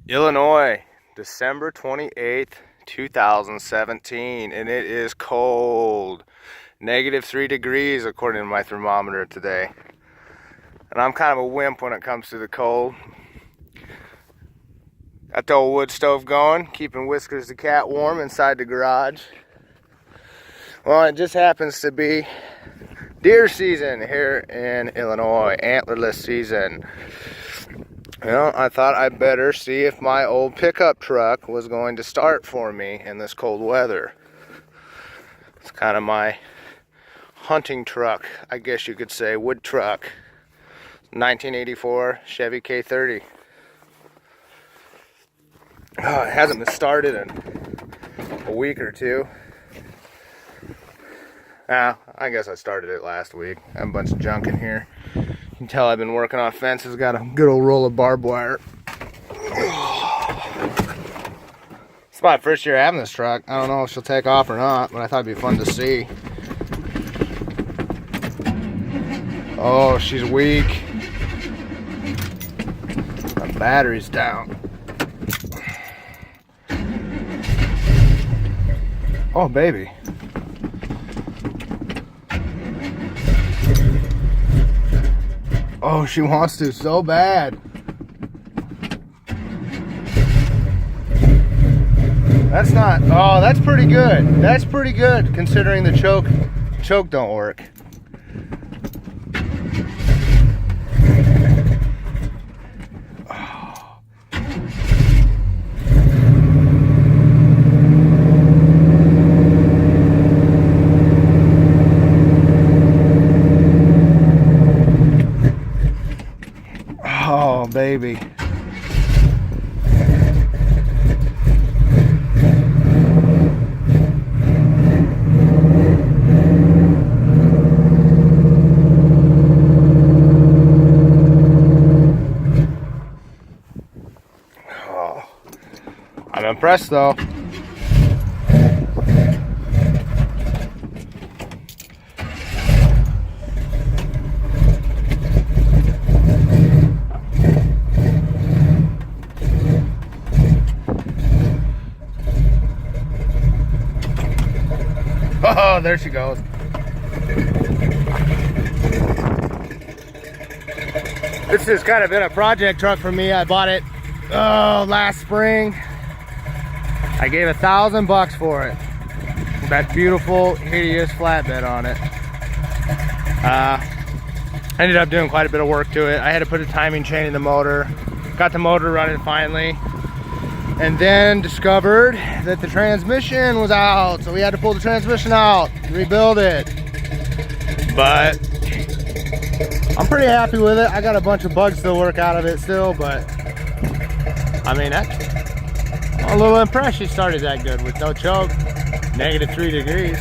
Illinois, December 28th, 2017, and it is cold. -3 degrees according to my thermometer today. And I'm kind of a wimp when it comes to the cold. Got the old wood stove going, keeping Whiskers the cat warm inside the garage. Well, it just happens to be deer season here in Illinois, antlerless season. Well, I thought I'd better see if my old pickup truck was going to start for me in this cold weather. It's kind of my hunting truck, I guess you could say, wood truck. 1984 Chevy K30. Oh, it hasn't been started in a week or two. I guess I started it last week. I have a bunch of junk in here. You can tell I've been working on fences. Got a good old roll of barbed wire. It's my first year having this truck. I don't know if she'll take off or not, but I thought it'd be fun to see. Oh, she's weak. My battery's down. Oh, baby. Oh, she wants to so bad. That's not, oh, that's pretty good. That's pretty good considering the choke don't work. Oh, baby. Oh, I'm impressed though. Oh, there she goes. This has kind of been a project truck for me. I bought it last spring. I gave $1,000 for it. That beautiful, hideous flatbed on it. I ended up doing quite a bit of work to it. I had to put a timing chain in the motor. Got the motor running finally. And then discovered that the transmission was out, so we had to pull the transmission out, rebuild it. But I'm pretty happy with it. I got a bunch of bugs to work out of it still, but I mean, I'm a little impressed she started that good with no choke, -3 degrees.